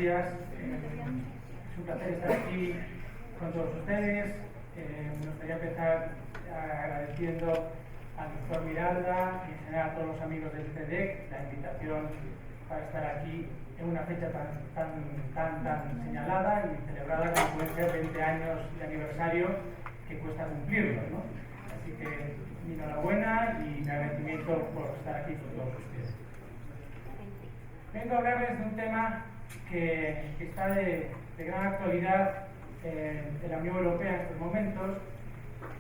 días. Es un placer estar aquí con todos ustedes. Me gustaría empezar agradeciendo al doctor Miranda y en general a todos los amigos del TEDx la invitación para estar aquí en una fecha tan señalada y celebrada como pueden ser 20 años de aniversario que cuesta cumplirlo, ¿no? Así que mi enhorabuena y mi agradecimiento por estar aquí con todos ustedes. Vengo a hablarles de un tema que está de gran actualidad en la Unión Europea en estos momentos,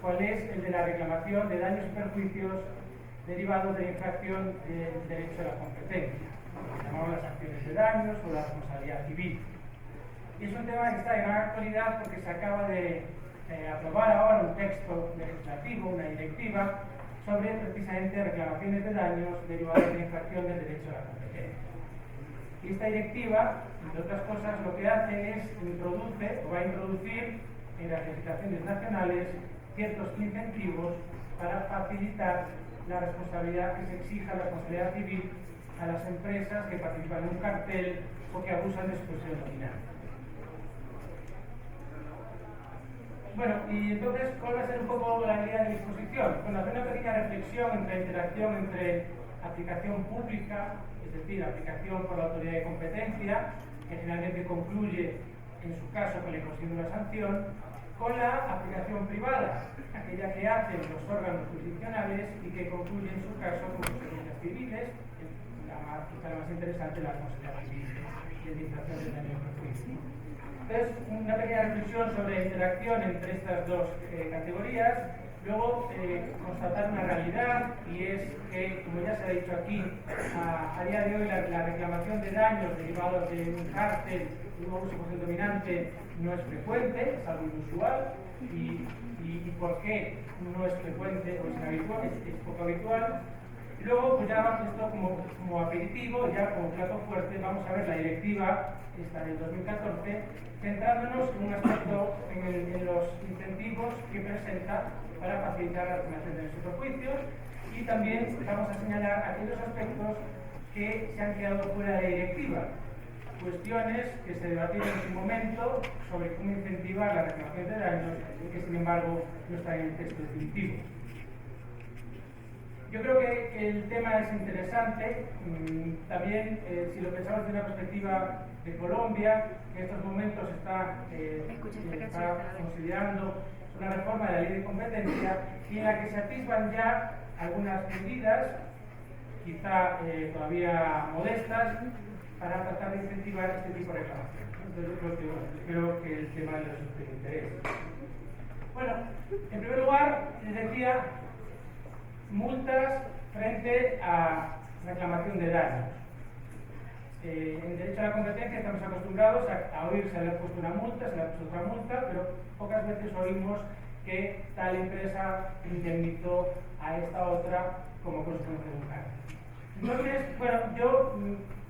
cuál es el de la reclamación de daños y perjuicios derivados de la infracción del derecho a la competencia, lo que llamamos las acciones de daños o la responsabilidad civil. Y es un tema que está de gran actualidad porque se acaba de aprobar ahora un texto legislativo, una directiva, sobre precisamente reclamaciones de daños derivados de la infracción del derecho a la competencia. Y esta directiva, entre otras cosas, lo que hace es va a introducir en las legislaciones nacionales ciertos incentivos para facilitar la responsabilidad que se exija, la responsabilidad civil a las empresas que participan en un cartel o que abusan de su posición dominante. Bueno, y entonces, ¿cuál va a ser un poco la idea de mi exposición? Bueno, hacer una pequeña reflexión entre interacción entre aplicación pública, es decir, aplicación por la autoridad de competencia, que generalmente concluye, en su caso, con la imposición de una sanción, con la aplicación privada, aquella que hacen los órganos jurisdiccionales y que concluye, en su caso, con sentencias civiles, quizá la más interesante, la responsabilidad civil de indemnización del daño y perjuicio. Entonces, una pequeña reflexión sobre la interacción entre estas dos categorías. Luego, constatar una realidad, y es que, como ya se ha dicho aquí, a día de hoy la reclamación de daños derivados de un cártel, de un abuso de posición dominante, no es frecuente, es algo inusual. ¿Y por qué no es frecuente o es inhabitual? Es poco habitual. Luego, pues ya esto como aperitivo, ya como plato fuerte, vamos a ver la directiva, esta del 2014, centrándonos en un aspecto, en los incentivos que presenta para facilitar la reclamación de nuestros perjuicios, y también vamos a señalar aquellos aspectos que se han quedado fuera de la directiva, cuestiones que se debatieron en su momento sobre cómo incentivar la reclamación de daños y que sin embargo no están en el texto definitivo. Yo creo que el tema es interesante, también si lo pensamos desde una perspectiva de Colombia, que en estos momentos está considerando una reforma de la ley de competencia y en la que se atisban ya algunas medidas, quizá todavía modestas, para tratar de incentivar este tipo de reclamación. Entonces yo creo que el tema les interesa. Bueno, en primer lugar, les decía, multas frente a reclamación de daños. En derecho a la competencia estamos acostumbrados a oír se le ha puesto una multa, se le ha puesto otra multa, pero pocas veces oímos que tal empresa indemnizó a esta otra como consecuencia de un cártel. Entonces, bueno, yo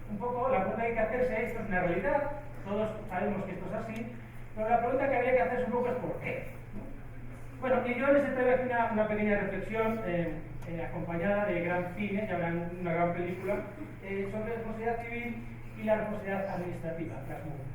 un poco la pregunta que hay que hacerse, esto es una realidad, todos sabemos que esto es así, pero la pregunta que habría que hacerse un poco es ¿por qué? Bueno, y yo les traigo aquí una pequeña reflexión acompañada de gran cine, ya verán una gran película, sobre la responsabilidad civil y la responsabilidad administrativa, las multas.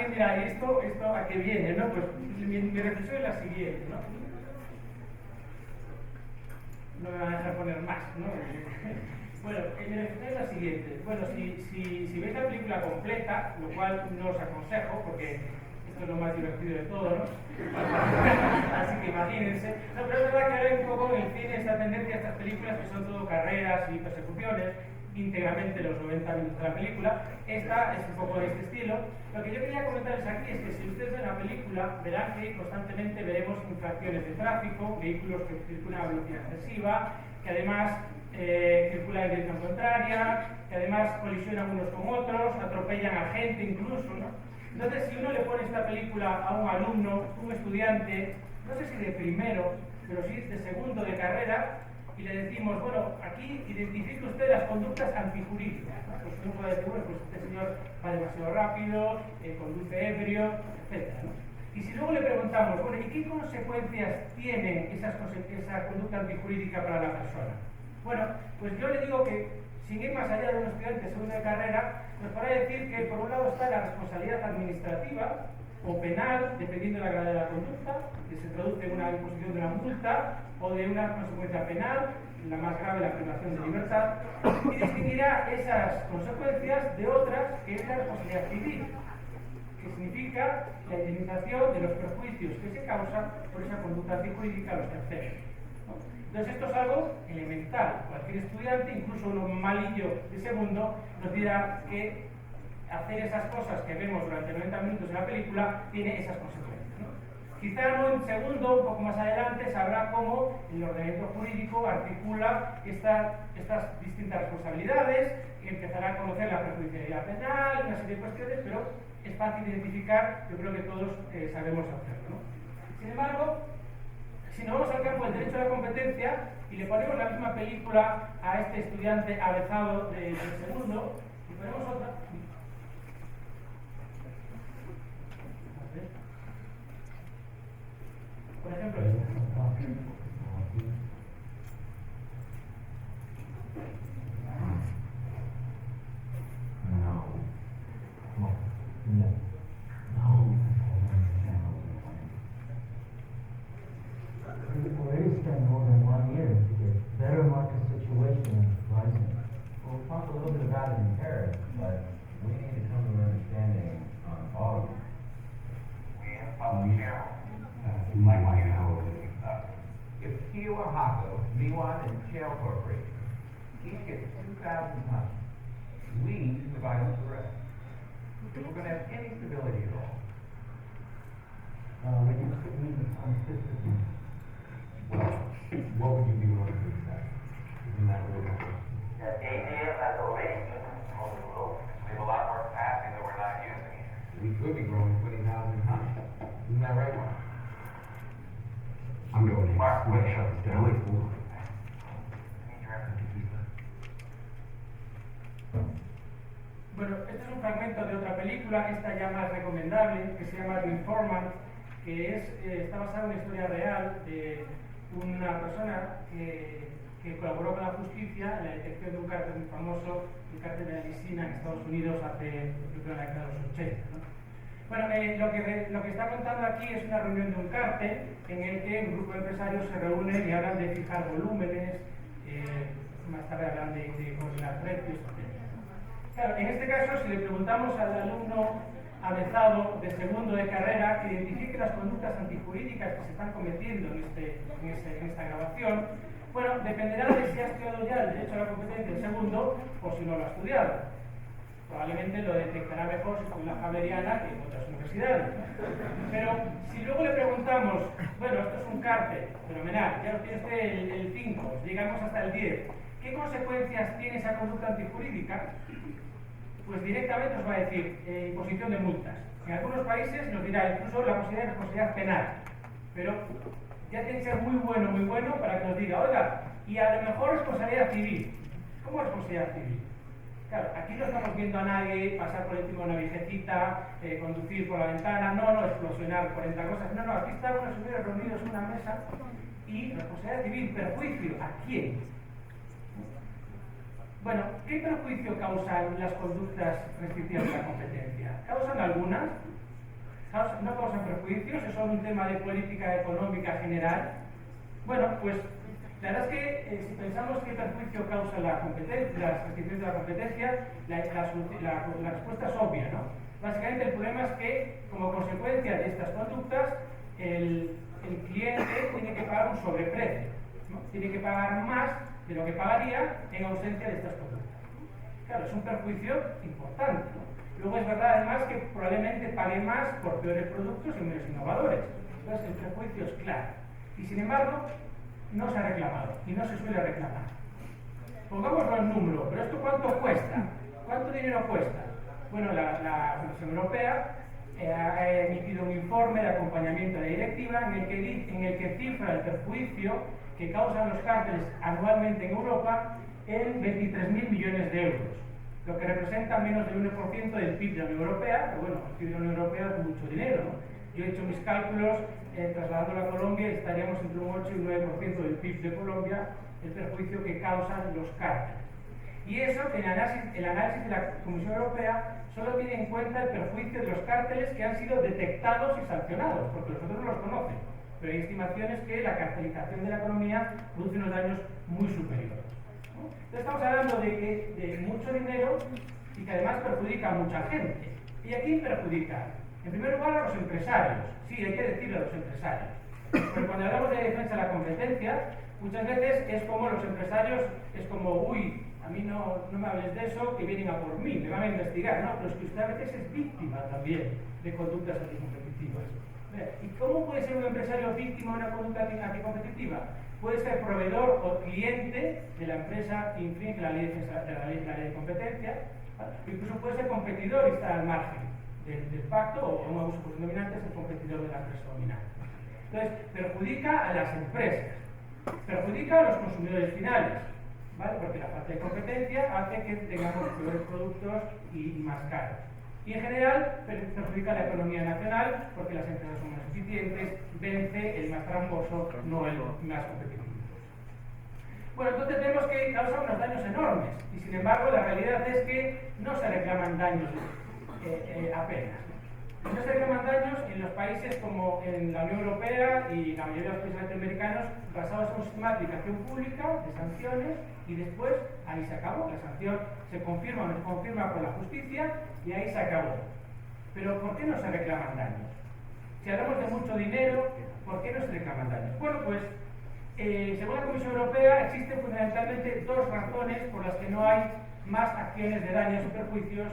Mira, ¿esto a qué viene? ¿No? Pues mi reflexión es la siguiente, ¿no? No me van a dejar poner más, ¿no? Bueno, mi reflexión es la siguiente. Bueno, si veis la película completa, lo cual no os aconsejo, porque esto es lo más divertido de todo, ¿no? Así que imagínense. No, pero es verdad que ahora hay un poco en el cine esta tendencia a estas películas que son todo carreras y persecuciones, íntegramente los 90 minutos de la película. Esta es un poco de este estilo. Lo que yo quería comentarles aquí es que si ustedes ven la película, verán que constantemente veremos infracciones de tráfico, vehículos que circulan a velocidad excesiva, que además circulan en dirección contraria, que además colisionan unos con otros, atropellan a gente incluso, ¿no? Entonces, si uno le pone esta película a un alumno, un estudiante, no sé si de primero, pero sí de segundo de carrera, y le decimos, bueno, aquí identifique usted las conductas antijurídicas, ¿no? Pues uno puede decir, bueno, pues este señor va demasiado rápido, conduce ebrio, etc., ¿no? Y si luego le preguntamos, bueno, ¿y qué consecuencias tiene esa conducta antijurídica para la persona? Bueno, pues yo le digo que, sin ir más allá de un estudiante de segunda de carrera, nos podrá decir que por un lado está la responsabilidad administrativa o penal, dependiendo de la gravedad de la conducta, que se traduce en una imposición de una multa o de una consecuencia penal, la más grave, la privación de libertad, y distinguirá esas consecuencias de otras, que es la responsabilidad civil, que significa la indemnización de los perjuicios que se causan por esa conducta antijurídica a los terceros, ¿no? Entonces esto es algo elemental. Cualquier estudiante, incluso uno malillo de segundo, nos dirá que hacer esas cosas que vemos durante 90 minutos en la película tiene esas consecuencias, ¿no? Quizá no en segundo, un poco más adelante, sabrá cómo el ordenamiento jurídico articula estas distintas responsabilidades, empezará a conocer la perjudicialidad penal, una serie de cuestiones, pero es fácil identificar, yo creo que todos sabemos hacerlo, ¿no? Sin embargo, si nos vamos al campo del derecho a la competencia y le ponemos la misma película a este estudiante avezado del segundo, y ponemos otra. Por ejemplo, Already spend more than 1 year to get better market situation and pricing. We'll talk a little bit about it in Paris, but we need to come to an understanding on volume. We have public shareholders. You might want to know If Kiowa Hako, Miwan, and Shell Corporation each get 2,000 tons, we divide up the rest. If we're going to have any stability at all. When you mean consistently, What would you be willing to accept? Isn't that really what The ADF has already been overlooked. We have a lot more capacity that we're not using here. we could be growing 20,000 tons? Isn't that right, Mark? I'm going in. Mark, I'm going to shut this down. I need your empathy. bueno, este es un fragmento de otra película, esta ya más recomendable, que se llama The Informant, que está basada en una historia real de una persona que colaboró con la justicia en la detección de un cártel muy famoso, el cártel de la lisina en Estados Unidos hace, yo creo, en la década de los 80, ¿no? Bueno, lo que está contando aquí es una reunión de un cártel en el que un grupo de empresarios se reúnen y hablan de fijar volúmenes, más tarde hablan de coordinar precios, etc. Claro, en este caso, si le preguntamos al alumno avezado de segundo de carrera que identifique las conductas antijurídicas que se están cometiendo en esta grabación, bueno, dependerá de si ha estudiado ya el derecho a la competencia en segundo o si no lo ha estudiado. Probablemente lo detectará mejor si estudia en la Javeriana que en otras universidades. Pero si luego le preguntamos, bueno, esto es un cártel, fenomenal, ya tiene usted el 5, llegamos hasta el 10, ¿qué consecuencias tiene esa conducta antijurídica? Pues directamente os va a decir imposición de multas. En algunos países nos dirá incluso la posibilidad de responsabilidad penal. Pero ya tiene que ser muy bueno para que nos diga, oiga, y a lo mejor responsabilidad civil. ¿Cómo responsabilidad civil? Claro, aquí no estamos viendo a nadie pasar por encima de una viejecita, conducir por la ventana, no explosionar 40 cosas. No, aquí están unos señores reunidos en una mesa y responsabilidad civil, perjuicio, ¿a quién? Bueno, ¿qué perjuicio causan las conductas restrictivas de la competencia? ¿Causan algunas? ¿No causan perjuicios? ¿Es solo un tema de política económica general? Bueno, pues La verdad es que si pensamos qué perjuicio causa la competencia, las restricciones de la competencia, la respuesta es obvia, ¿no? Básicamente el problema es que, como consecuencia de estas conductas, el cliente tiene que pagar un sobreprecio, ¿no? Tiene que pagar más de lo que pagaría en ausencia de estas conductas. Claro, es un perjuicio importante, ¿no? Luego es verdad además que probablemente pague más por peores productos y menos innovadores. Entonces el perjuicio es claro. Y sin embargo, no se ha reclamado y no se suele reclamar. Pongámoslo en número, pero ¿esto cuánto cuesta? ¿Cuánto dinero cuesta? Bueno, la Comisión Europea ha emitido un informe de acompañamiento de la directiva en el que cifra el perjuicio que causan los cárteles anualmente en Europa en 23.000 millones de euros, lo que representa menos del 1% del PIB de la Unión Europea. Pero bueno, el PIB de la Unión Europea es mucho dinero, ¿no? Yo he hecho mis cálculos, trasladándolo a Colombia, estaríamos entre un 8 y un 9% del PIB de Colombia, el perjuicio que causan los cárteles. Y eso, el análisis de la Comisión Europea solo tiene en cuenta el perjuicio de los cárteles que han sido detectados y sancionados, porque los otros no los conocen. Pero hay estimaciones que la cartelización de la economía produce unos daños muy superiores, ¿no? Entonces estamos hablando de mucho dinero y que además perjudica a mucha gente. ¿Y a quién perjudica? En primer lugar, a los empresarios. Sí, hay que decirlo a los empresarios. Porque cuando hablamos de defensa de la competencia, muchas veces es como los empresarios, es como, uy, a mí no me hables de eso, que vienen a por mí, me van a investigar. No, pero es que usted a veces es víctima también de conductas anticompetitivas. ¿Y cómo puede ser un empresario víctima de una conducta anticompetitiva? Puede ser proveedor o cliente de la empresa que infringe la ley de competencia, ¿vale? Incluso puede ser competidor y estar al margen del pacto, o un abuso por dominante es el competidor de la empresa dominante. Entonces, perjudica a las empresas, perjudica a los consumidores finales, ¿vale? Porque la falta de competencia hace que tengamos peores productos y más caros. Y en general perjudica a la economía nacional porque las empresas son más eficientes, vence el más tramposo, no el más competitivo. Bueno, entonces vemos que causa unos daños enormes y sin embargo la realidad es que no se reclaman daños apenas. No se reclaman daños en los países como en la Unión Europea y la mayoría de los países latinoamericanos basados en un sistema de aplicación pública de sanciones y después ahí se acabó. La sanción se confirma o no se confirma por la justicia y ahí se acabó. Pero ¿por qué no se reclaman daños? Si hablamos de mucho dinero, ¿por qué no se reclaman daños? Bueno, pues según la Comisión Europea existen fundamentalmente dos razones por las que no hay más acciones de daños y perjuicios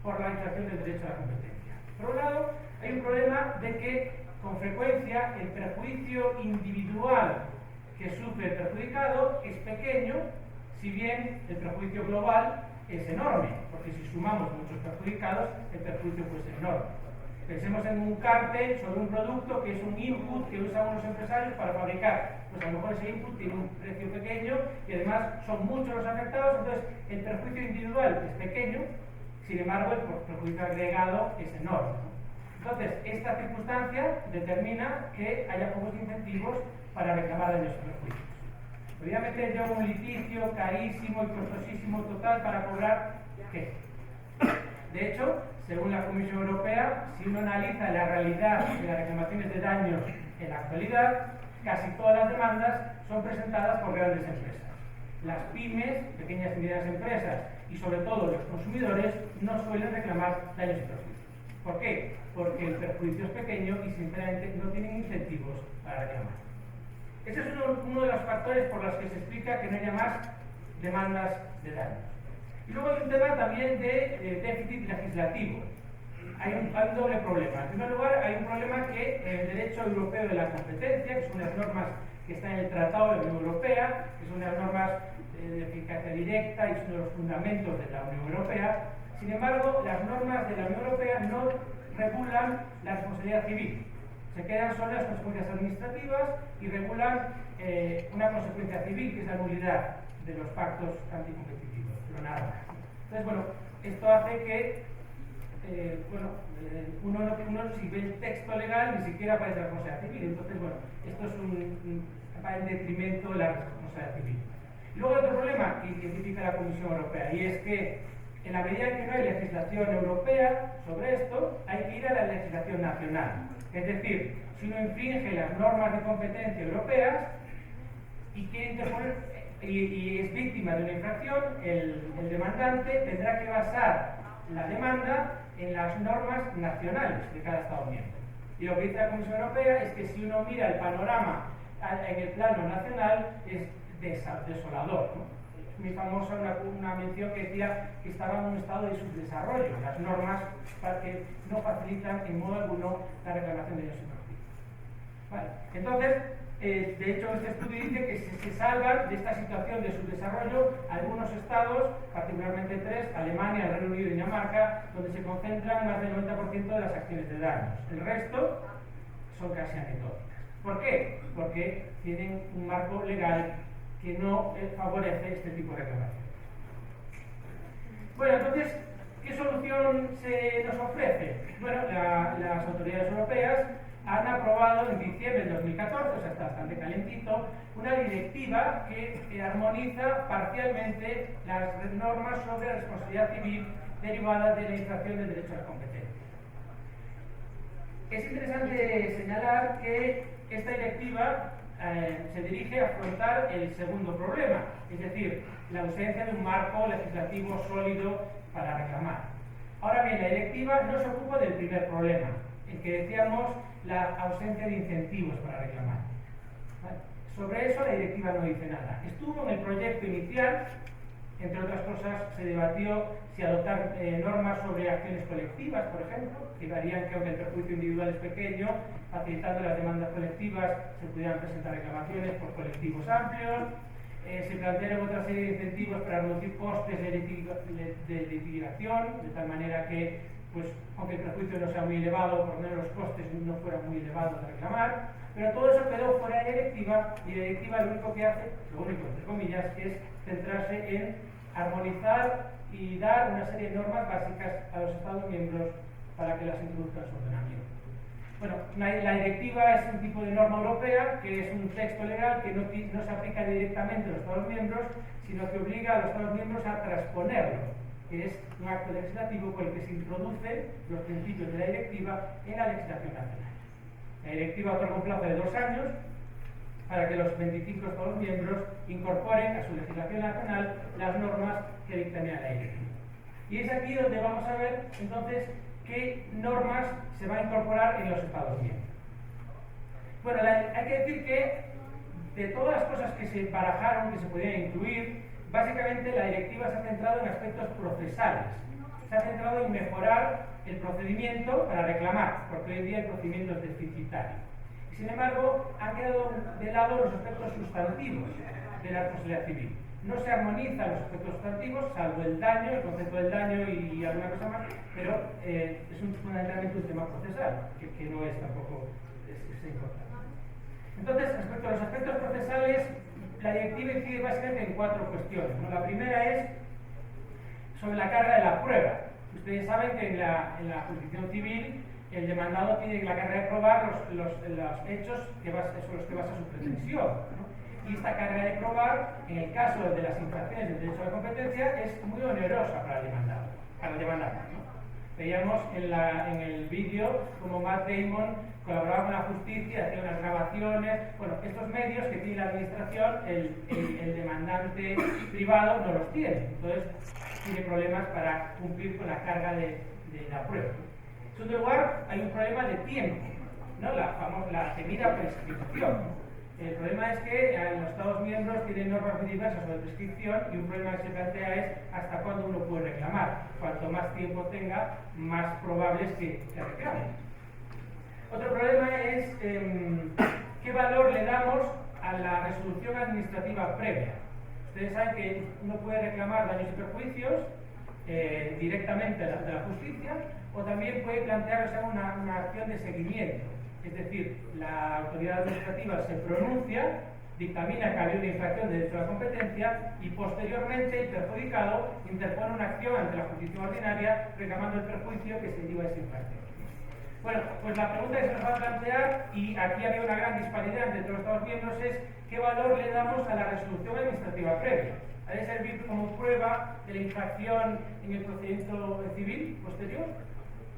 por la infracción del derecho a la competencia. Por un lado, hay un problema de que con frecuencia el perjuicio individual que sufre el perjudicado es pequeño, si bien el perjuicio global es enorme, porque si sumamos muchos perjudicados, el perjuicio puede ser enorme. Pensemos en un cártel sobre un producto que es un input que usan unos empresarios para fabricar. Pues a lo mejor ese input tiene un precio pequeño y además son muchos los afectados, entonces el perjuicio individual es pequeño, sin embargo el perjuicio agregado es enorme, ¿no? Entonces, esta circunstancia determina que haya pocos incentivos para reclamar daños y perjuicios. Podría meter yo un litigio carísimo y costosísimo total para cobrar ¿qué? De hecho, según la Comisión Europea, si uno analiza la realidad de las reclamaciones de daños en la actualidad, casi todas las demandas son presentadas por grandes empresas. Las pymes, pequeñas y medianas empresas, y sobre todo los consumidores, no suelen reclamar daños y perjuicios. ¿Por qué? Porque el perjuicio es pequeño y sinceramente no tienen incentivos para reclamar. Ese es uno de los factores por los que se explica que no haya más demandas de daños. Y luego hay un tema también de déficit legislativo. Hay un doble problema. En primer lugar, hay un problema que en el derecho europeo de la competencia, que son las normas que están en el Tratado de la Unión Europea, que son unas normas de eficacia directa y son de los fundamentos de la Unión Europea. Sin embargo, las normas de la Unión Europea no regulan la responsabilidad civil. Se quedan solo las consecuencias administrativas y regulan una consecuencia civil, que es la nulidad de los pactos anticompetitivos, pero nada más. Entonces, bueno, esto hace que uno si ve el texto legal ni siquiera aparece la responsabilidad civil. Entonces, bueno, esto es va en detrimento de la responsabilidad civil. Luego hay otro problema que identifica la Comisión Europea, y es que en la medida en que no hay legislación europea sobre esto, hay que ir a la legislación nacional. Es decir, si uno infringe las normas de competencia europeas, y quiere interponer y es víctima de una infracción, el demandante tendrá que basar la demanda en las normas nacionales de cada Estado miembro. Y lo que dice la Comisión Europea es que si uno mira el panorama en el plano nacional es desolador, ¿no? Es muy famosa una mención que decía que estaba en un estado de subdesarrollo, las normas que no facilitan en modo alguno la reclamación de derechos superficies. Vale. Entonces, de hecho, este estudio dice que se salvan de esta situación de subdesarrollo algunos estados, particularmente 3, Alemania, el Reino Unido y Dinamarca, donde se concentran más del 90% de las acciones de daños. El resto son casi anecdóticas. ¿Por qué? Porque tienen un marco legal que no favorece este tipo de reclamaciones. Bueno, entonces, ¿qué solución se nos ofrece? Bueno, las autoridades europeas han aprobado en diciembre de 2014, o sea, está bastante calentito, una directiva que armoniza parcialmente las normas sobre responsabilidad civil derivadas de la infracción del derecho a la competencia. Es interesante señalar que esta directiva se dirige a afrontar el segundo problema, es decir, la ausencia de un marco legislativo sólido para reclamar. Ahora bien, la directiva no se ocupa del primer problema, el que decíamos la ausencia de incentivos para reclamar. ¿Vale? Sobre eso la directiva no dice nada. Estuvo en el proyecto inicial, entre otras cosas, se debatió si adoptar normas sobre acciones colectivas, por ejemplo, que harían que aunque el perjuicio individual es pequeño, facilitando las demandas colectivas, se pudieran presentar reclamaciones por colectivos amplios. Se plantearon otra serie de incentivos para reducir costes de litigación, de tal manera que, pues, aunque el perjuicio no sea muy elevado, por lo menos los costes no fueran muy elevados de reclamar, pero todo eso quedó fuera de la directiva, y la directiva lo único que hace, lo único entre comillas, es centrarse en armonizar y dar una serie de normas básicas a los Estados miembros para que las introduzcan en su ordenamiento. Bueno, la directiva es un tipo de norma europea que es un texto legal que no se aplica directamente a los Estados miembros, sino que obliga a los Estados miembros a transponerlo, que es un acto legislativo con el que se introducen los principios de la directiva en la legislación nacional. La directiva otorga un plazo de 2 años para que los 25 Estados miembros incorporen a su legislación nacional las normas que dictamina la directiva. Y es aquí donde vamos a ver, entonces, qué normas se van a incorporar en los Estados miembros. Bueno, hay que decir que de todas las cosas que se barajaron, que se podían incluir, básicamente la directiva se ha centrado en aspectos procesales. Se ha centrado en mejorar el procedimiento para reclamar, porque hoy en día el procedimiento es deficitario. Sin embargo, han quedado de lado los aspectos sustantivos de la responsabilidad civil. No se armonizan los aspectos sustantivos, salvo el daño, el concepto del daño y alguna cosa más, pero es fundamentalmente un tema procesal, que no es tampoco es importante. Entonces, respecto a los aspectos procesales, la directiva incide básicamente en 4 cuestiones, ¿no? La primera es sobre la carga de la prueba. Ustedes saben que en la jurisdicción civil el demandado tiene la carga de probar los hechos sobre los que basa su pretensión, ¿no? Y esta carga de probar, en el caso de las infracciones del derecho a la competencia, es muy onerosa para el demandante, ¿no? Veíamos en el vídeo como Matt Damon colaboraba con la justicia, hacía unas grabaciones. Bueno, estos medios que tiene la administración, el demandante privado no los tiene, entonces tiene problemas para cumplir con la carga de la prueba. En segundo lugar, hay un problema de tiempo, ¿no? La temida prescripción. El problema es que los Estados miembros tienen normas muy diversas sobre prescripción, y un problema que se plantea es hasta cuándo uno puede reclamar. Cuanto más tiempo tenga, más probable es que reclame. Otro problema es qué valor le damos a la resolución administrativa previa. Ustedes saben que uno puede reclamar daños y perjuicios directamente de la justicia, o también puede plantearse una acción de seguimiento. Es decir, la autoridad administrativa se pronuncia, dictamina que ha habido una infracción de derecho a la competencia, y posteriormente el perjudicado interpone una acción ante la justicia ordinaria reclamando el perjuicio que se lleva a esa infracción. Bueno, pues la pregunta que se nos va a plantear, y aquí había una gran disparidad entre los Estados miembros, es ¿qué valor le damos a la resolución administrativa previa? ¿Ha de servir como prueba de la infracción en el procedimiento civil posterior?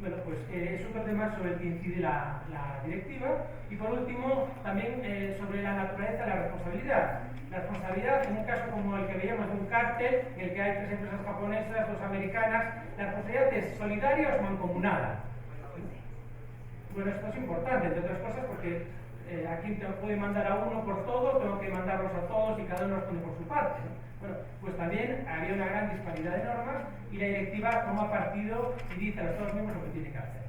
Bueno, pues es otro tema sobre el que incide la directiva. Y por último, también sobre la naturaleza de la responsabilidad. La responsabilidad, en un caso como el que veíamos de un cártel, en el que hay 3 empresas japonesas, 2 americanas, la responsabilidad es solidaria o mancomunada. Bueno, esto es importante, entre otras cosas, porque aquí te puede mandar a uno por todo, tengo que mandarlos a todos y cada uno responde por su parte, ¿no? Bueno, pues también había una gran disparidad de normas y la directiva toma partido y dice a los Estados miembros lo que tiene que hacer.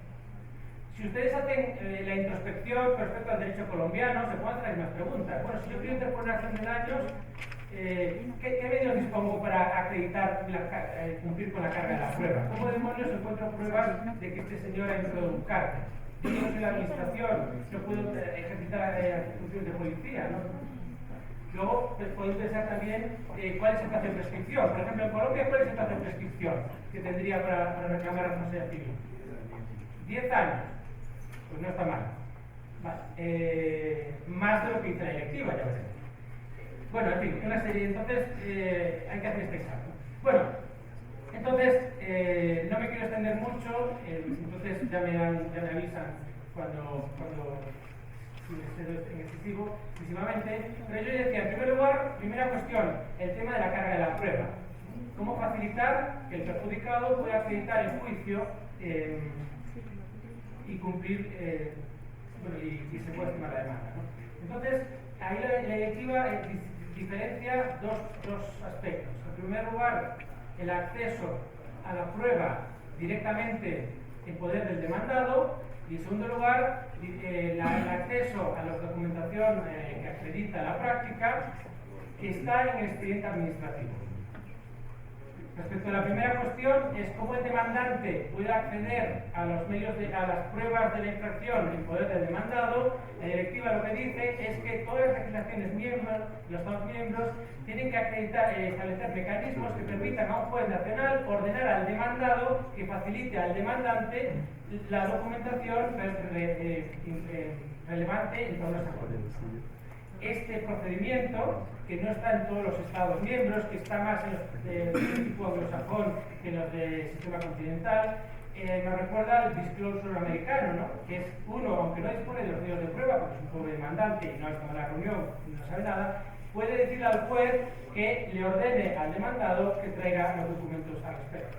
Si ustedes hacen la introspección respecto al derecho colombiano, se pueden hacer las preguntas. Bueno, si yo quiero interponer una acción de daños, ¿qué medios dispongo para acreditar, cumplir con la carga de la prueba? ¿Cómo demonios encuentro pruebas de que este señor ha entrado en un cártel? Yo no soy la administración, no puedo ejercitar funciones de policía, ¿no? Luego, pues, podéis pensar también cuál es el plazo de prescripción. Por ejemplo, en Colombia, ¿cuál es el plazo de prescripción que tendría para reclamar responsabilidad civil? 10 años. Pues no está mal. Vale. Más de lo que dice la directiva, ya veremos. Bueno, en fin, una serie. Entonces, hay que hacer este examen. Bueno, entonces, no me quiero extender mucho, entonces ya me avisan cuando en excesivamente, pero yo decía, en primer lugar, primera cuestión, el tema de la carga de la prueba. ¿Cómo facilitar que el perjudicado pueda acreditar el juicio y cumplir, y se pueda estimar la demanda, ¿no? Entonces, ahí la directiva diferencia dos aspectos. En primer lugar, el acceso a la prueba directamente en poder del demandado, y en segundo lugar, el acceso a la documentación que acredita la práctica que está en el expediente administrativo. Respecto a la primera cuestión, es cómo el demandante puede acceder a los medios a las pruebas de la infracción en poder del demandado. La directiva lo que dice es que todas las legislaciones miembros, los Estados miembros, tienen que establecer mecanismos que permitan a un juez nacional ordenar al demandado que facilite al demandante la documentación relevante en todos los acuerdos. Este procedimiento, que no está en todos los Estados miembros, que está más en los de tipo anglosajón que en los del sistema continental, nos recuerda al disclosure americano, ¿no? Que es uno, aunque no dispone de los medios de prueba, porque es un pobre demandante y no ha estado en la reunión y no sabe nada, puede decirle al juez que le ordene al demandado que traiga los documentos al respecto.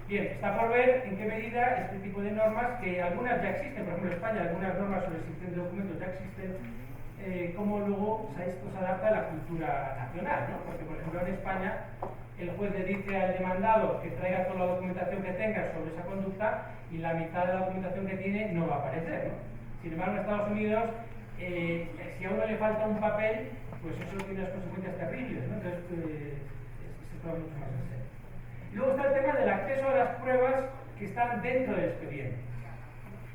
Bien, está por ver en qué medida este tipo de normas, que algunas ya existen, por ejemplo en España algunas normas sobre existencia de documentos ya existen, cómo luego esto se adapta a la cultura nacional, ¿no? Porque, por ejemplo, en España el juez le dice al demandado que traiga toda la documentación que tenga sobre esa conducta y la mitad de la documentación que tiene no va a aparecer, ¿no? Sin embargo, en Estados Unidos, si a uno le falta un papel, pues eso tiene unas consecuencias terribles, ¿no? Entonces, se toma mucho más en serio. Y luego está el tema del acceso a las pruebas que están dentro del expediente.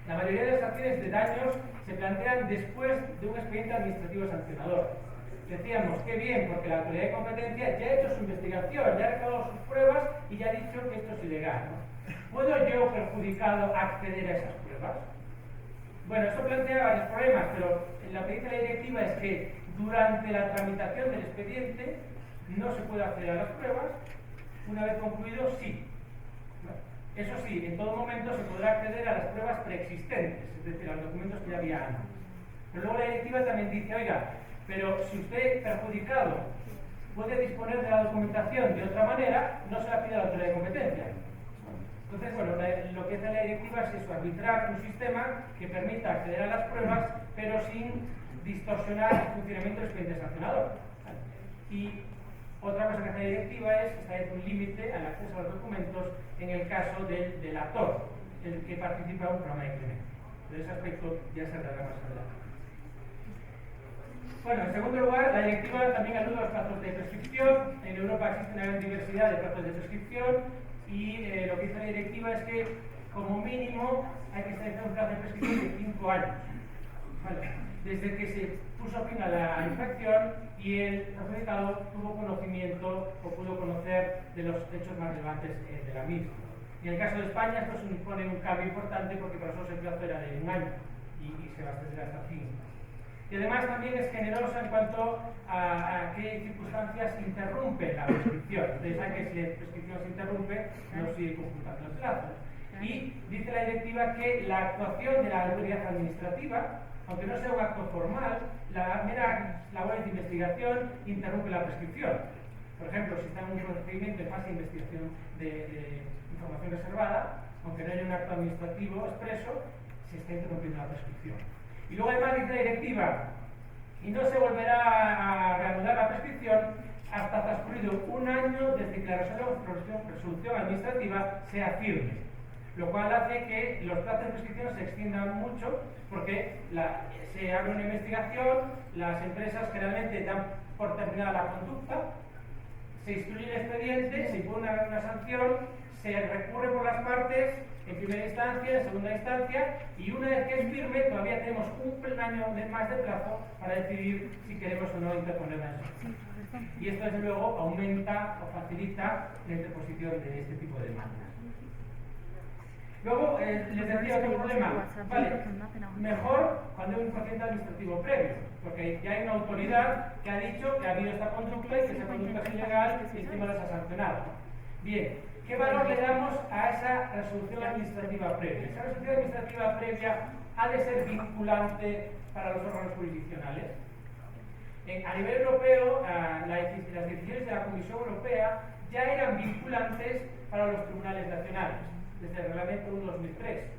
La mayoría de las acciones de daños se plantean después de un expediente administrativo sancionador. Decíamos, qué bien, porque la autoridad de competencia ya ha hecho su investigación, ya ha recaudado sus pruebas y ya ha dicho que esto es ilegal, ¿no? ¿Puedo yo, perjudicado, acceder a esas pruebas? Bueno, esto plantea varios problemas, pero lo que dice la directiva es que durante la tramitación del expediente no se puede acceder a las pruebas, una vez concluido, sí. Eso sí, en todo momento se podrá acceder a las pruebas preexistentes, es decir, a los documentos que ya había antes. Pero luego la directiva también dice, oiga, pero si usted, perjudicado, puede disponer de la documentación de otra manera, no se la pide a la autoridad de competencia. Entonces, bueno, lo que hace la directiva es eso, arbitrar un sistema que permita acceder a las pruebas, pero sin distorsionar el funcionamiento del expediente sancionador. Y otra cosa que hace la directiva es establecer un límite al acceso a los documentos en el caso del delator, el que participa en un programa de crimen. De ese aspecto ya se hablará más adelante. Bueno, en segundo lugar, la directiva también alude a los plazos de prescripción. En Europa existe una gran diversidad de plazos de prescripción y lo que dice la directiva es que, como mínimo, hay que establecer un plazo de prescripción de 5 años. ¿Vale? Desde que se puso fin a la infracción y el perjudicado tuvo conocimiento o pudo conocer de los hechos más relevantes de la misma. Y en el caso de España esto supone un cambio importante porque para nosotros el plazo era de 1 año y se va a extender hasta 5. Y además también es generosa en cuanto a qué circunstancias interrumpe la prescripción. Ustedes saben que si la prescripción se interrumpe, no sigue computando el plazo. Y dice la directiva que la actuación de la autoridad administrativa aunque no sea un acto formal, la mera labor de investigación interrumpe la prescripción. Por ejemplo, si está en un procedimiento en fase de investigación de información reservada, aunque no haya un acto administrativo expreso, se está interrumpiendo la prescripción. Y luego además dice la directiva, y no se volverá a reanudar la prescripción hasta transcurrido un año desde que la resolución administrativa sea firme, lo cual hace que los plazos de prescripción se extiendan mucho porque se abre una investigación, las empresas generalmente dan por terminada la conducta, se instruye el expediente, se impone una sanción, se recurre por las partes en primera instancia, en segunda instancia, y una vez que es firme todavía tenemos un año más de plazo para decidir si queremos o no interponer la sanción. Y esto desde luego aumenta o facilita la interposición de este tipo de demandas. Luego, les decía otro problema, vale, mejor cuando hay un procedimiento administrativo previo, porque ya hay una autoridad que ha dicho que ha habido esta conducta y que esa conducta es ilegal y encima las ha sancionado. Bien, ¿qué valor le damos a esa resolución administrativa previa? Esa resolución administrativa previa ha de ser vinculante para los órganos jurisdiccionales. A nivel europeo, las decisiones de la Comisión Europea ya eran vinculantes para los tribunales nacionales, desde el Reglamento 1/2003.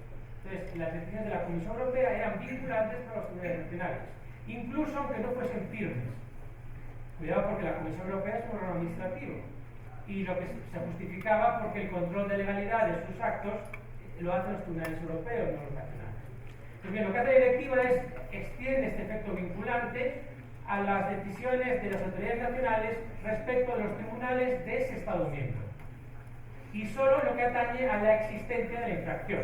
Entonces, las decisiones de la Comisión Europea eran vinculantes para los tribunales nacionales, incluso aunque no fuesen firmes. Cuidado, porque la Comisión Europea es un órgano administrativo y lo que se justificaba porque el control de legalidad de sus actos lo hacen los tribunales europeos, no los nacionales. Pues bien, lo que hace la directiva es extiende este efecto vinculante a las decisiones de las autoridades nacionales respecto a los tribunales de ese Estado miembro, y solo lo que atañe a la existencia de la infracción.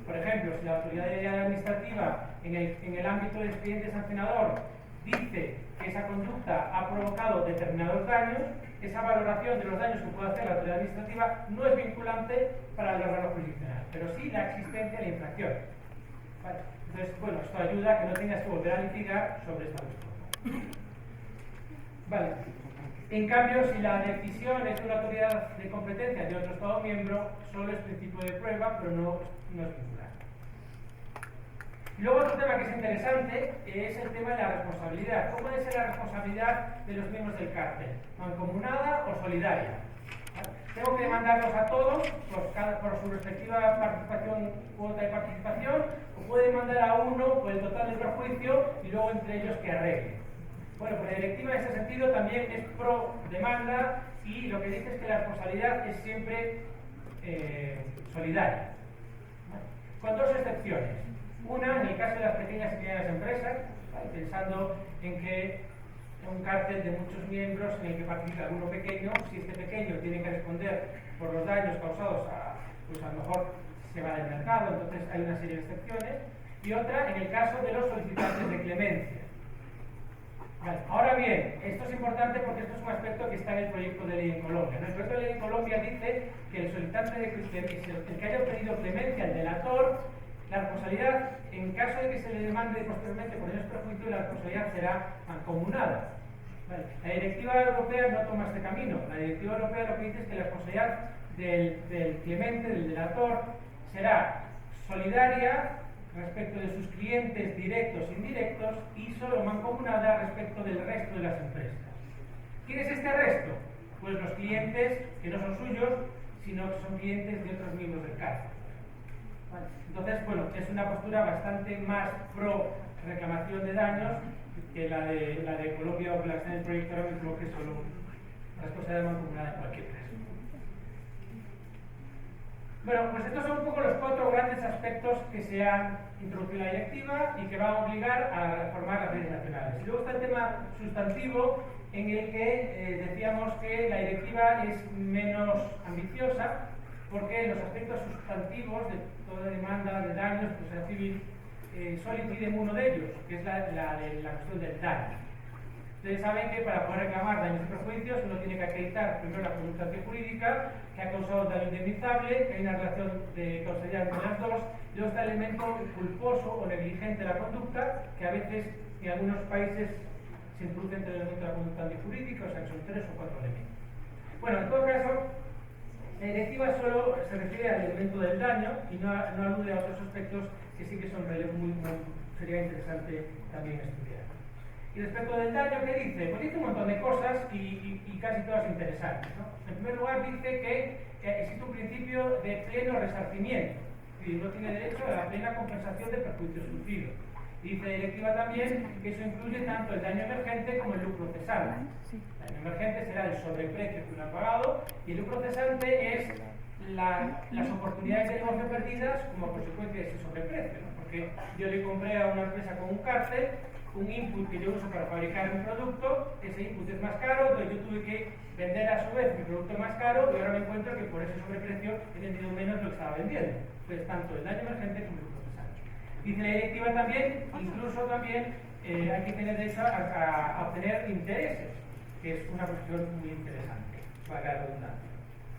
Por ejemplo, si la autoridad administrativa en el ámbito del expediente sancionador dice que esa conducta ha provocado determinados daños, esa valoración de los daños que puede hacer la autoridad administrativa no es vinculante para el órgano jurisdiccional, pero sí la existencia de la infracción. ¿Vale? Entonces, bueno, esto ayuda a que no tengas que volver a litigar sobre esta cuestión. Vale. En cambio, si la decisión es de una autoridad de competencia de otro Estado miembro, solo es principio de prueba, pero no es vinculante. Y luego otro tema que es interesante es el tema de la responsabilidad. ¿Cómo debe ser la responsabilidad de los miembros del cártel? ¿Mancomunada o solidaria? ¿Vale? ¿Tengo que demandarlos a todos por su respectiva participación, cuota de participación? ¿O puedo demandar a uno por el total del perjuicio y luego entre ellos que arreglen? Bueno, pues la directiva en ese sentido también es pro demanda y lo que dice es que la responsabilidad es siempre solidaria. ¿Vale? Con dos excepciones. Una, en el caso de las pequeñas y medianas empresas, ¿vale? Pensando en que un cártel de muchos miembros en el que participa alguno pequeño, si este pequeño tiene que responder por los daños causados, pues a lo mejor se va del mercado, entonces hay una serie de excepciones. Y otra, en el caso de los solicitantes de clemencia. Vale. Ahora bien, esto es importante porque esto es un aspecto que está en el proyecto de ley en Colombia. El proyecto de ley en Colombia dice que el solicitante de clemencia, el que haya obtenido clemencia, el delator, la responsabilidad, en caso de que se le demande posteriormente por ellos perjuicio, la responsabilidad será mancomunada. Vale. La directiva europea no toma este camino. La directiva europea lo que dice es que la responsabilidad del clemente, del delator, será solidaria respecto de sus clientes directos e indirectos y solo mancomunada respecto del resto de las empresas. ¿Quién es este resto? Pues los clientes que no son suyos, sino que son clientes de otros miembros del cártel. Vale. Entonces, bueno, es una postura bastante más pro reclamación de daños que la de Colombia o que la que está en el proyecto ahora mismo, que es solo responsabilidad mancomunada en cualquier caso. Bueno, pues estos son un poco los cuatro grandes aspectos que se han introducido en la directiva y que van a obligar a reformar las leyes nacionales. Y luego está el tema sustantivo, en el que decíamos que la directiva es menos ambiciosa porque los aspectos sustantivos de toda demanda de daños, proceso civil, solo inciden uno de ellos, que es la cuestión del daño. Ustedes saben que para poder reclamar daños y perjuicios uno tiene que acreditar primero la conducta jurídica, que ha causado daño indemnizable, que hay una relación de causalidad entre las dos, y luego está el elemento culposo o negligente de la conducta, que a veces en algunos países se introduce entre el elemento de la conducta antijurídica, o sea que son 3 o 4 elementos. Bueno, en todo caso, la directiva solo se refiere al elemento del daño y no alude a otros aspectos que sí que son sería interesante también estudiar. Y respecto del daño, ¿qué dice? Pues dice un montón de cosas y casi todas interesantes, ¿no? En primer lugar dice que existe un principio de pleno resarcimiento, y uno tiene derecho a la plena compensación de perjuicios sufridos. Dice la directiva también que eso incluye tanto el daño emergente como el lucro cesante. El daño emergente será el sobreprecio que uno ha pagado y el lucro cesante es las oportunidades de negocio perdidas como consecuencia de ese sobreprecio, ¿no? Porque yo le compré a una empresa con un cártel un input que yo uso para fabricar un producto, ese input es más caro, entonces yo tuve que vender a su vez mi producto más caro y ahora me encuentro que por ese sobreprecio he vendido menos de lo que estaba vendiendo. Entonces, tanto el daño emergente como el lucro cesante. Dice la directiva también, incluso también hay que tener derecho a obtener intereses, que es una cuestión muy interesante, para la redundancia.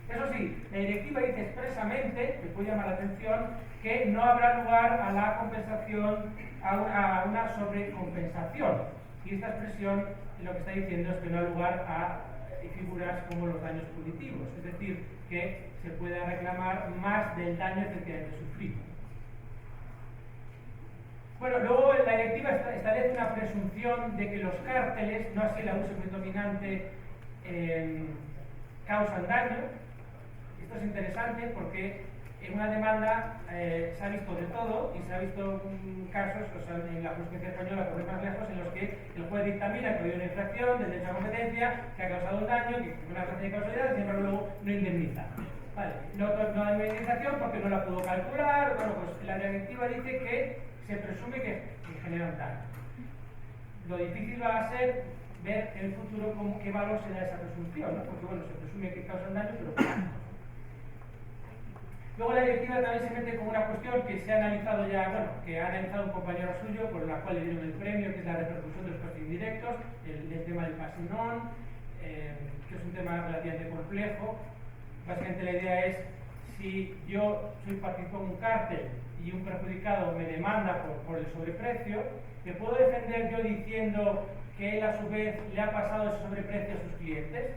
Eso sí, la directiva dice expresamente, que puede llamar la atención, que no habrá lugar a la compensación, a una sobrecompensación. Y esta expresión lo que está diciendo es que no ha lugar a figuras como los daños punitivos, es decir, que se pueda reclamar más del daño efectivamente sufrido. Bueno, luego la directiva establece una presunción de que los cárteles, no así el abuso predominante, causan daño. Esto es interesante porque en una demanda se ha visto de todo y se ha visto casos, o sea, en la justicia española, por ir más lejos, en los que el juez dictamina que ha habido una infracción del derecho a competencia, que ha causado un daño, que es una clase de causalidad, y sin embargo luego no indemniza. Vale. No hay indemnización porque no la pudo calcular. Bueno, pues la directiva dice que se presume que genera un daño. Lo difícil va a ser ver en el futuro qué valor se da esa presunción, ¿no? Porque bueno, se presume que causa un daño, pero ¿cuánto? Luego la directiva también se mete con una cuestión que se ha analizado ya, bueno, que ha analizado un compañero suyo, por la cual le dieron el premio, que es la repercusión de los costes indirectos, el tema del passing on, que es un tema relativamente complejo. Básicamente la idea es, si yo soy participante en un cártel y un perjudicado me demanda por el sobreprecio, ¿me puedo defender yo diciendo que él a su vez le ha pasado ese sobreprecio a sus clientes?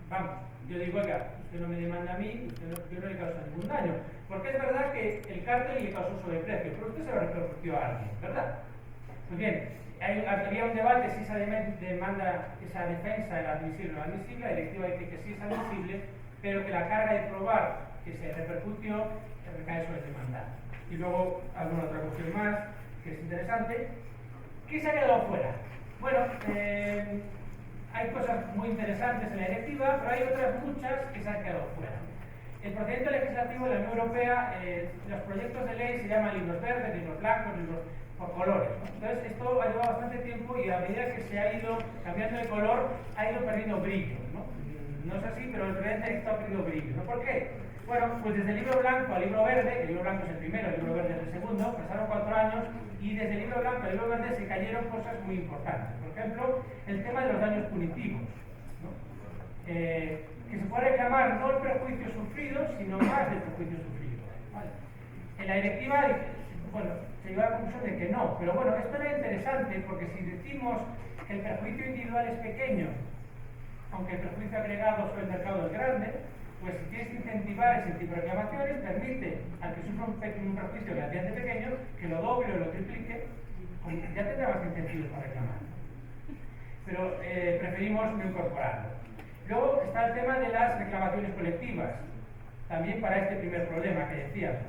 Vamos, yo digo, oiga, usted no me demanda a mí, yo no le causo ningún daño. Porque es verdad que el cártel le causó sobreprecio, pero usted se lo repercutió a alguien, ¿verdad? Pues bien, había un debate si esa demanda, esa defensa era admisible o no admisible. La directiva dice que sí es admisible, pero que la carga de probar que se repercutió recae sobre el demandante. Y luego alguna otra cuestión más que es interesante. ¿Qué se ha quedado fuera? Bueno, hay cosas muy interesantes en la directiva, pero hay otras muchas que se han quedado fuera. El procedimiento legislativo de la Unión Europea, los proyectos de ley se llaman libros verdes, libros blancos, libros por colores, ¿no? Entonces esto ha llevado bastante tiempo y a medida que se ha ido cambiando de color, ha ido perdiendo brillo, ¿no? No es así, pero el texto ha perdido brillo, ¿no? ¿Por qué? Bueno, pues desde el libro blanco al libro verde, el libro blanco es el primero, el libro verde es el segundo, pasaron 4 años y desde el libro blanco al libro verde se cayeron cosas muy importantes. Por ejemplo, el tema de los daños punitivos, ¿no? Que se puede reclamar no el perjuicio sufrido, sino más del perjuicio sufrido, ¿vale? En la directiva, bueno, se llegó a la conclusión de que no, pero bueno, esto era interesante porque si decimos que el perjuicio individual es pequeño, aunque el perjuicio agregado sobre el mercado es grande, pues si quieres incentivar ese tipo de reclamaciones, permite al que sufra un perjuicio relativamente pequeño que lo doble o lo triplique, ya tendrá más incentivos para reclamar. Pero preferimos no incorporarlo. Luego está el tema de las reclamaciones colectivas, también para este primer problema que decíamos.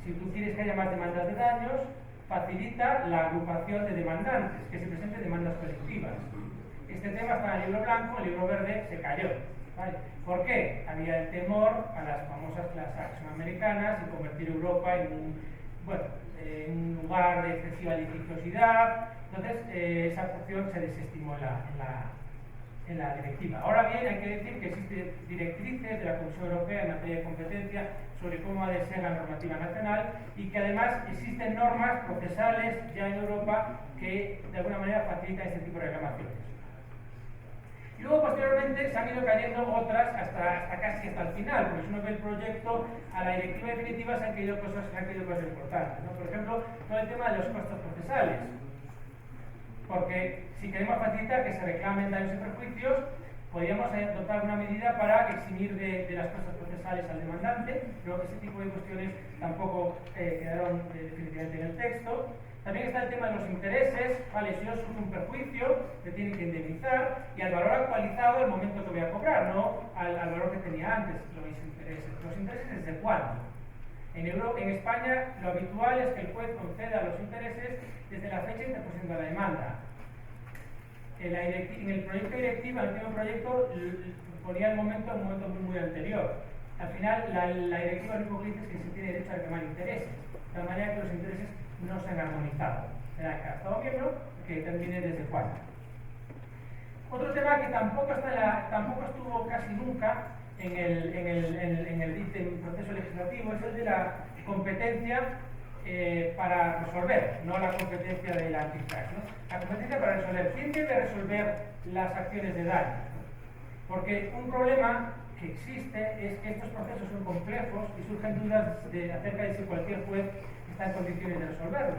Si tú quieres que haya más demandas de daños, facilita la agrupación de demandantes, que se presenten demandas colectivas. Este tema está en el libro blanco, el libro verde se cayó, ¿vale? ¿Por qué? Había el temor a las famosas class action americanas y convertir Europa en un lugar de excesiva litigiosidad. Entonces esa opción se desestimó en la directiva. Ahora bien, hay que decir que existen directrices de la Comisión Europea en materia de competencia sobre cómo ha de ser la normativa nacional y que además existen normas procesales ya en Europa que de alguna manera facilitan este tipo de reclamaciones. Y luego posteriormente se han ido cayendo otras casi hasta el final, porque si uno ve el proyecto, a la directiva definitiva se han caído cosas importantes, ¿no? Por ejemplo, todo el tema de los costos procesales. Porque si queremos facilitar que se reclamen daños y perjuicios, podríamos adoptar una medida para eximir de las costas procesales al demandante, pero ese tipo de cuestiones tampoco quedaron definitivamente en el texto. También está el tema de los intereses, vale, si yo sufro un perjuicio, me tienen que indemnizar, y al valor actualizado al momento que voy a cobrar, no al valor que tenía antes, los intereses. ¿Los intereses desde cuándo? En España lo habitual es que el juez conceda los intereses desde la fecha de interposición de la demanda. En el proyecto de directiva, en el último proyecto, ponía un momento muy anterior. Al final, la directiva lo único que dice es que se tiene derecho a reclamar intereses, de tal manera que los intereses no se han armonizado. Será que cada Estado miembro que determine desde cuándo. Otro tema que tampoco estuvo casi nunca en el proceso legislativo es el de la competencia para resolver, no la competencia del antitrust, ¿no? La competencia para resolver. ¿Quién debe resolver las acciones de daño? Porque un problema que existe es que estos procesos son complejos y surgen dudas acerca de si cualquier juez está en condiciones de resolverlos.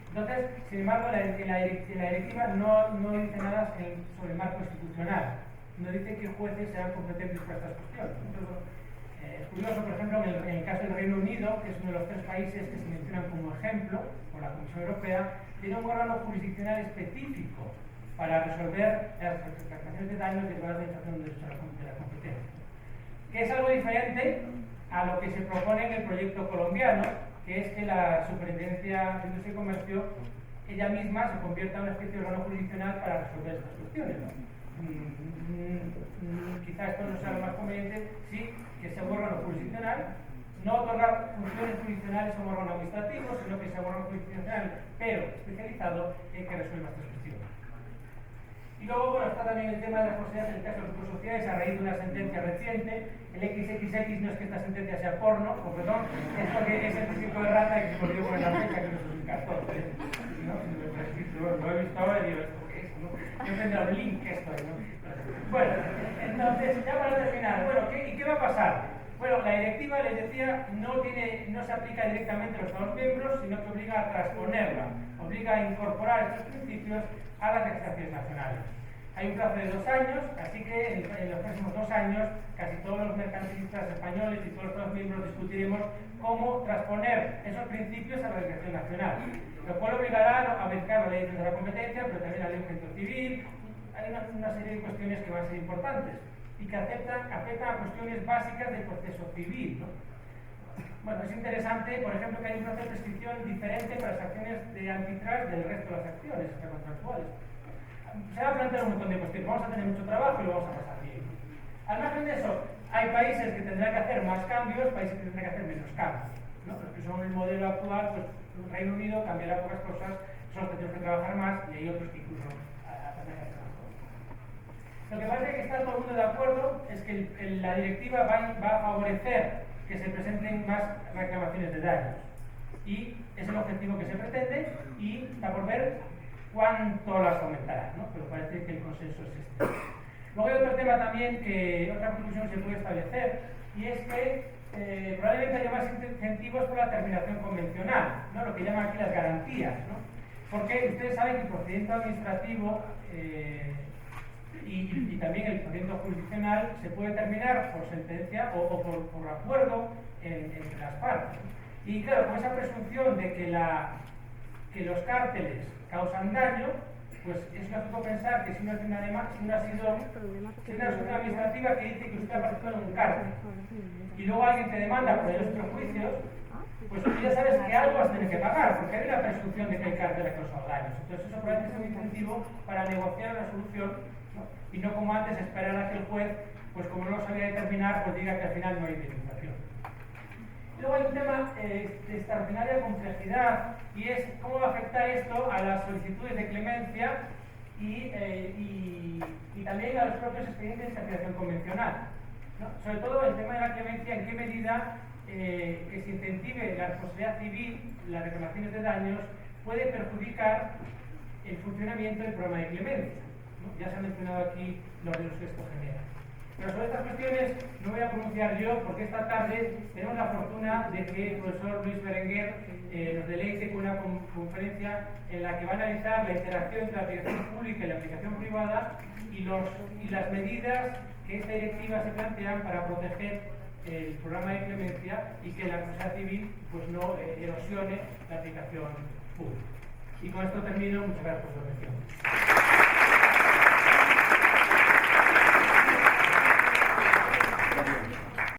Entonces, sin embargo, la directiva no dice nada sobre el marco institucional. No dice qué jueces serán competentes para estas cuestiones. Entonces, es curioso, por ejemplo, en el caso del Reino Unido, que es uno de los 3 países que se mencionan como ejemplo por la Comisión Europea, tiene un órgano jurisdiccional específico para resolver las reclamaciones de daños derivadas de la infracción de la competencia. Que es algo diferente a lo que se propone en el proyecto colombiano, que es que la Superintendencia de Industria y Comercio ella misma se convierta en una especie de órgano jurisdiccional para resolver estas cuestiones, ¿no? Quizá esto no sea lo más conveniente, sí que sea un órgano jurisdiccional, no otorgar funciones jurisdiccionales a un órgano administrativo, sino que sea un órgano jurisdiccional, pero especializado en que resuelva estas cuestiones. Y luego, bueno, está también el tema de las posibilidades del caso de grupos sociales a raíz de una sentencia reciente. El XXX no es que esta sentencia sea porno, o perdón, es porque es el tipo de rata que se volvió con la fecha que no es 2014. ¿No? Lo he visto ahora y digo, ¿esto qué es? ¿No? Yo he entendido el link esto, ¿no? Bueno, entonces, ya para terminar, bueno, ¿y qué va a pasar? Bueno, la directiva, les decía, no se aplica directamente a los Estados miembros, sino que obliga a transponerla, obliga a incorporar estos principios a las legislaciones nacionales. Hay un plazo de 2 años, así que en los próximos 2 años casi todos los mercantilistas españoles y todos los Estados miembros discutiremos cómo transponer esos principios a la legislación nacional, lo cual obligará a modificar la ley de la competencia, pero también la ley de objeto civil. Hay una serie de cuestiones que van a ser importantes y que afectan a cuestiones básicas del proceso civil, ¿no? Bueno, es interesante, por ejemplo, que hay un proceso de prescripción diferente para las acciones de antitrust del resto de las acciones contractuales. Se va a plantear un montón de cuestiones, vamos a tener mucho trabajo y lo vamos a pasar bien. Al margen de eso, hay países que tendrán que hacer más cambios, países que tendrán que hacer menos cambios, ¿no? Los que son el modelo actual, pues el Reino Unido cambiará pocas cosas, son los que tenemos que trabajar más y hay otros que incluso tendrán que hacer más cosas. Lo que parece que está todo el mundo de acuerdo es que la directiva va a favorecer que se presenten más reclamaciones de daños y es el objetivo que se pretende y está por ver cuánto las aumentará, ¿no? Pero parece que el consenso es este. Luego hay otro tema también otra conclusión que se puede establecer y es que probablemente haya más incentivos por la terminación convencional, ¿no? Lo que llaman aquí las garantías, ¿no? Porque ustedes saben que el procedimiento administrativo y también el procedimiento jurisdiccional se puede terminar por sentencia o por acuerdo entre las partes. Y claro, con esa presunción de que los cárteles causan daño, pues es lógico pensar que si uno ha sido una asunción administrativa que dice que usted ha participado en un cártel y luego alguien te demanda por los prejuicios, pues tú ya sabes que algo vas a tener que pagar, porque hay una presunción de que el cártel ha causado daños. Entonces eso probablemente es un incentivo para negociar una solución, ¿no? Y no como antes esperar a que el juez, pues como no lo sabía determinar, pues diga que al final no hay indemnización. Luego hay un tema de extraordinaria complejidad y es cómo va a afectar esto a las solicitudes de clemencia y también a los propios expedientes de interpretación convencional, ¿no? Sobre todo el tema de la clemencia, en qué medida que se incentive la responsabilidad civil, las reclamaciones de daños, puede perjudicar el funcionamiento del programa de clemencia, ¿no? Ya se han mencionado aquí los riesgos que esto genera. Pero sobre estas cuestiones no voy a pronunciar yo porque esta tarde tenemos la fortuna de que el profesor Luis Berenguer nos deleite con una conferencia en la que va a analizar la interacción entre la aplicación pública y la aplicación privada y las medidas que esta directiva se plantean para proteger el programa de clemencia y que la responsabilidad civil pues no erosione la aplicación pública. Y con esto termino. Muchas gracias por su atención.